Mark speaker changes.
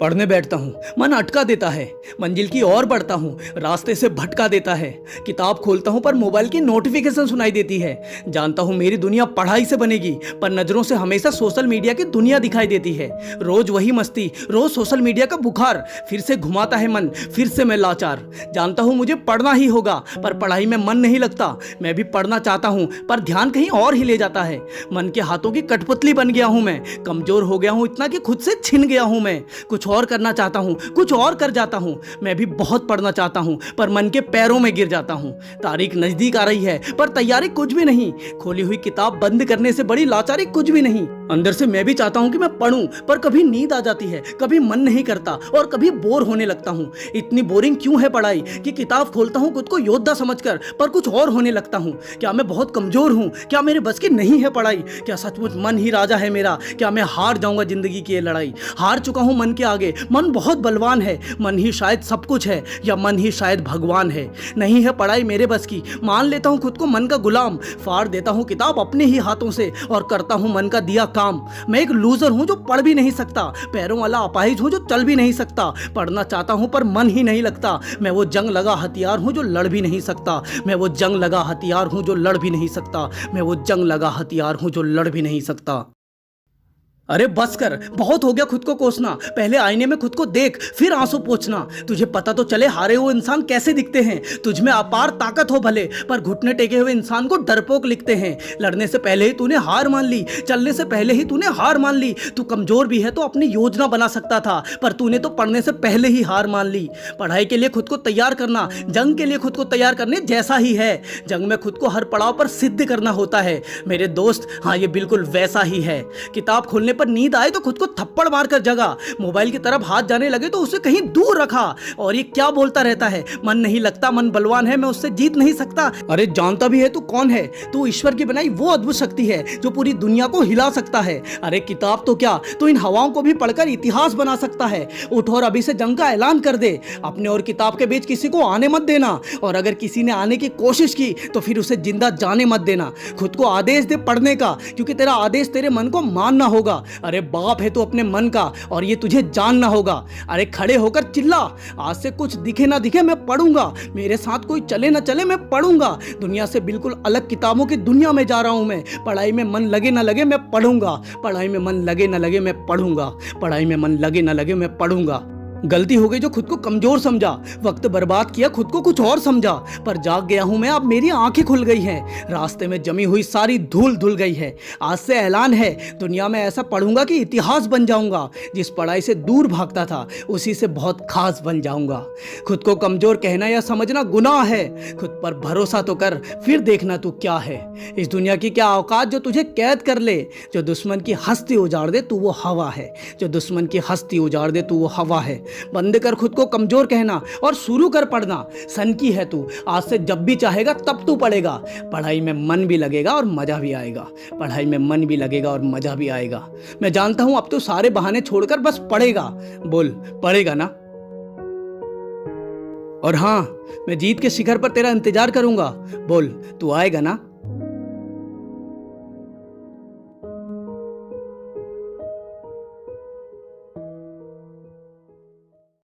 Speaker 1: पढ़ने बैठता हूँ, मन अटका देता है। मंजिल की ओर बढ़ता हूँ, रास्ते से भटका देता है। किताब खोलता हूँ पर मोबाइल की नोटिफिकेशन सुनाई देती है। जानता हूँ मेरी दुनिया पढ़ाई से बनेगी, पर नजरों से हमेशा सोशल मीडिया की दुनिया दिखाई देती है। रोज वही मस्ती, रोज सोशल मीडिया का बुखार, फिर से घुमाता है मन, फिर से मैं लाचार। जानता हूँ मुझे पढ़ना ही होगा, पर पढ़ाई में मन नहीं लगता। मैं भी पढ़ना चाहता हूँ, पर ध्यान कहीं और ही ले जाता है। मन के हाथों की कठपुतली बन गया हूँ मैं, कमजोर हो गया हूँ इतना कि खुद से छिन गया हूँ मैं। कुछ और करना चाहता हूँ, कुछ और कर जाता हूँ। मैं भी बहुत पढ़ना चाहता हूँ, पर मन के पैरों में गिर जाता हूँ। तारीख नजदीक आ रही है, पर तैयारी कुछ भी नहीं। खोली हुई किताब बंद करने से बड़ी लाचारी कुछ भी नहीं। अंदर से मैं भी चाहता हूँ कि मैं पढूं, पर कभी नींद आ जाती है, कभी मन नहीं करता और कभी बोर होने लगता हूँ। इतनी बोरिंग क्यों है पढ़ाई कि किताब खोलता हूँ खुद को योद्धा समझकर, पर कुछ और होने लगता हूँ। क्या मैं बहुत कमजोर हूँ? क्या मेरे बस की नहीं है पढ़ाई? क्या सचमुच मन ही राजा है मेरा? क्या मैं हार जाऊंगा जिंदगी की ये लड़ाई? हार चुका हूँ मन के आगे। मन बहुत बलवान है, मन ही शायद सब कुछ है, या मन ही शायद भगवान है। नहीं है पढ़ाई मेरे बस की, मान लेता हूँ खुद को मन का गुलाम। फाड़ देता हूँ किताब अपने ही हाथों से और करता हूँ मन का दिया काम। मैं एक लूजर हूँ जो पढ़ भी नहीं सकता, पैरों वाला अपाहिज हूँ जो चल भी नहीं सकता। पढ़ना चाहता हूँ पर मन ही नहीं लगता। मैं वो जंग लगा हथियार हूँ जो लड़ भी नहीं सकता। मैं वो जंग लगा हथियार हूँ जो लड़ भी नहीं सकता। मैं वो जंग लगा हथियार हूँ जो लड़ भी नहीं सकता। अरे बस कर, बहुत हो गया खुद को कोसना। पहले आईने में खुद को देख, फिर आंसू पोंछना। तुझे पता तो चले हारे हुए इंसान कैसे दिखते हैं। तुझ में अपार ताकत हो भले, पर घुटने टेके हुए इंसान को डरपोक लिखते हैं। लड़ने से पहले ही तूने हार मान ली, चलने से पहले ही तूने हार मान ली। तू कमजोर भी है तो अपनी योजना बना सकता था, पर तूने तो पढ़ने से पहले ही हार मान ली। पढ़ाई के लिए खुद को तैयार करना जंग के लिए खुद को तैयार करने जैसा ही है। जंग में खुद को हर पड़ाव पर सिद्ध करना होता है मेरे दोस्त। हाँ, ये बिल्कुल वैसा ही है। किताब खोलने पर नींद आए तो खुद को थप्पड़ मारकर जगा। मोबाइल की तरफ हाथ जाने लगे तो उसे कहीं दूर रखा। और ये क्या बोलता रहता है, मन नहीं लगता, मन बलवान है, मैं उससे जीत नहीं सकता। अरे जानता भी है तू कौन है? तू ईश्वर की बनाई वो अद्भुत शक्ति है जो पूरी दुनिया को हिला सकता है। अरे किताब तो क्या, तू इन हवाओं को भी पढ़कर इतिहास बना सकता है। उठ और अभी से जंग का ऐलान कर दे। अपने और किताब के बीच किसी को आने मत देना, और अगर किसी ने आने की कोशिश की तो फिर उसे जिंदा जाने मत देना। खुद को आदेश दे पढ़ने का, क्योंकि तेरा आदेश तेरे मन को मानना होगा। अरे बाप है तू अपने मन का, और ये तुझे जानना होगा। अरे खड़े होकर चिल्ला, आज से कुछ दिखे ना दिखे मैं पढ़ूंगा। मेरे साथ कोई चले ना चले मैं पढ़ूंगा। दुनिया से बिल्कुल अलग किताबों की दुनिया में जा रहा हूं मैं। पढ़ाई में मन लगे ना लगे मैं पढ़ूंगा। पढ़ाई में मन लगे ना लगे मैं पढ़ूंगा। पढ़ाई में मन लगे ना लगे मैं पढ़ूंगा। गलती हो गई जो खुद को कमजोर समझा, वक्त बर्बाद किया खुद को कुछ और समझा। पर जाग गया हूं मैं, अब मेरी आंखें खुल गई हैं। रास्ते में जमी हुई सारी धूल धुल गई है। आज से ऐलान है, दुनिया में ऐसा पढ़ूंगा कि इतिहास बन जाऊंगा। जिस पढ़ाई से दूर भागता था उसी से बहुत खास बन जाऊंगा। खुद को कमजोर कहना या समझना गुनाह है। खुद पर भरोसा तो कर, फिर देखना तू क्या है। इस दुनिया की क्या औकात जो तुझे कैद कर ले। जो दुश्मन की हस्ती उजाड़ दे तू वो हवा है। जो दुश्मन की हस्ती उजाड़ दे तू वो हवा है। बंद कर खुद को कमजोर कहना और शुरू कर पढ़ना। सन की है तू, आज से जब भी चाहेगा तब तू पढ़ेगा। पढ़ाई में मन भी लगेगा और मजा भी आएगा। पढ़ाई में मन भी लगेगा और मजा भी आएगा। मैं जानता हूं अब तो सारे बहाने छोड़कर बस पढ़ेगा। बोल, पढ़ेगा ना? और हाँ, मैं जीत के शिखर पर तेरा इंतजार करूंगा। बोल, तू आएगा ना?